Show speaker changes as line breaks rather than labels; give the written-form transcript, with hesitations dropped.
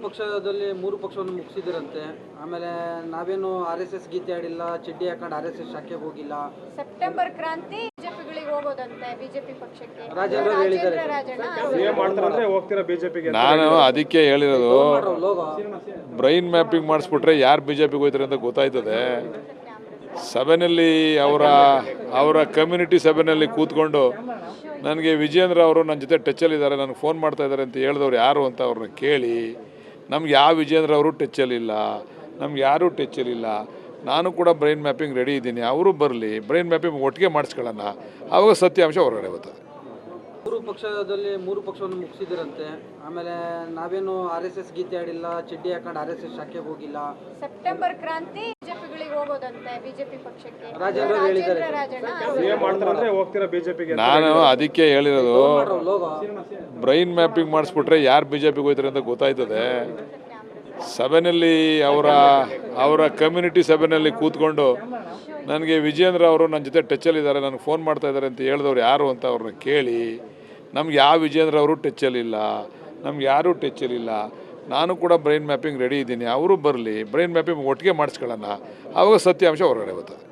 ಪಕ್ಷದಲ್ಲಿ ಮೂರು ಪಕ್ಷವನ್ನು ಮುಗಿಸಿದಿರಂತೆ. ಆಮೇಲೆ ನಾವೇನು RSS ಗೀತೆ ಆಡಿಲ್ಲ, ಚಡ್ಡಿ ಹಾಕೊಂಡು RSS ಶಾಖೆಗೆ ಹೋಗಿಲ್ಲ.
ಸೆಪ್ಟೆಂಬರ್ ಕ್ರಾಂತಿ ಬಿಜೆಪಿಗಳಿಗೆ ಹೋಗೋದಂತೆ, ಬಿಜೆಪಿ ಪಕ್ಷಕ್ಕೆ
ರಾಜೇಂದ್ರ ಹೇಳಿದ್ದಾರೆ.
ನಾನು ಅದಕ್ಕೆ ಹೇಳಿರೋದು, ಬ್ರೈನ್ ಮ್ಯಾಪಿಂಗ್ ಮಾಡಿಸ್ಬಿಟ್ರೆ ಯಾರು ಬಿಜೆಪಿಗೆ ಹೋಯ್ತಾರೆ ಅಂತ ಗೊತ್ತಾಯ್ತದೆ. ಸಭೆಯಲ್ಲಿ ಅವರ ಕಮ್ಯುನಿಟಿ ಸಭೆಯಲ್ಲಿ ಕೂತ್ಕೊಂಡು ನನಗೆ ವಿಜೇಂದ್ರ ಅವರು ನನ್ನ ಜೊತೆ ಟಚ್ಚಲ್ಲಿದ್ದಾರೆ, ನನಗೆ ಫೋನ್ ಮಾಡ್ತಾ ಇದ್ದಾರೆ ಅಂತ ಹೇಳಿದವ್ರು ಯಾರು ಅಂತ ಅವ್ರನ್ನ ಕೇಳಿ, ನಮ್ಗೆ ಯಾವ ವಿಜೇಂದ್ರ ಅವರು ಟಚ್ಚಲ್ಲಿಲ್ಲ, ನಮ್ಗೆ ಯಾರೂ ಟಚ್ಚಲ್ಲಿಲ್ಲ. ನಾನು ಕೂಡ ಬ್ರೈನ್ ಮ್ಯಾಪಿಂಗ್ ರೆಡಿ ಇದ್ದೀನಿ, ಅವರು ಬರಲಿ, ಬ್ರೈನ್ ಮ್ಯಾಪಿಂಗ್ ಒಟ್ಟಿಗೆ ಮಾಡಿಸ್ಕೊಳ್ಳೋಣ, ಆವಾಗ ಸತ್ಯಾಂಶ ಹೊರಗಡೆ ಬರ್ತದೆ.
ಮೂರು ಪಕ್ಷದಲ್ಲಿ ಮೂರು ಪಕ್ಷವನ್ನು ಮುಗಿಸಿದಿರಂತೆ. ಆಮೇಲೆ ನಾವೇನು RSS ಗೀತೆ ಆಡಿಲ್ಲ, ಚಡ್ಡಿ ಹಾಕೊಂಡು RSS ಶಾಖೆಗೆ ಹೋಗಿಲ್ಲ.
ಸೆಪ್ಟೆಂಬರ್ ಕ್ರಾಂತಿ ಬಿಜೆಪಿಗಳಿಗೆ ಹೋಗೋದಂತೆ, ಬಿಜೆಪಿ ಪಕ್ಷಕ್ಕೆ
ರಾಜೇಂದ್ರ ಹೇಳಿದ್ದಾರೆ.
ನಾನು ಅದಕ್ಕೆ ಹೇಳಿರೋದು, ಬ್ರೈನ್ ಮ್ಯಾಪಿಂಗ್ ಮಾಡಿಸ್ಬಿಟ್ರೆ ಯಾರು ಬಿಜೆಪಿಗೆ ಹೋಯ್ತಾರೆ ಅಂತ ಗೊತ್ತಾಯ್ತದೆ. ಸಭೆಯಲ್ಲಿ ಅವರ ಕಮ್ಯುನಿಟಿ ಸಭೆಯಲ್ಲಿ ಕೂತ್ಕೊಂಡು ನನಗೆ ವಿಜೇಂದ್ರ ಅವರು ನನ್ನ ಜೊತೆ ಟಚ್ಚಲ್ಲಿದ್ದಾರೆ, ನನಗೆ ಫೋನ್ ಮಾಡ್ತಾ ಇದ್ದಾರೆ ಅಂತ ಹೇಳಿದವ್ರು ಯಾರು ಅಂತ ಅವ್ರನ್ನ ಕೇಳಿ, ನಮ್ಗೆ ಯಾವ ವಿಜೇಂದ್ರ ಅವರು ಟಚ್ಚಲ್ಲಿಲ್ಲ, ನಮ್ಗೆ ಯಾರೂ ಟಚ್ಚಲ್ಲಿಲ್ಲ. ನಾನು ಕೂಡ ಬ್ರೈನ್ ಮ್ಯಾಪಿಂಗ್ ರೆಡಿ ಇದ್ದೀನಿ, ಅವರು ಬರಲಿ, ಬ್ರೈನ್ ಮ್ಯಾಪಿಂಗ್ ಒಟ್ಟಿಗೆ ಮಾಡಿಸ್ಕೊಳ್ಳೋಣ, ಆವಾಗ ಸತ್ಯಾಂಶ ಹೊರಗಡೆ ಬರ್ತದೆ.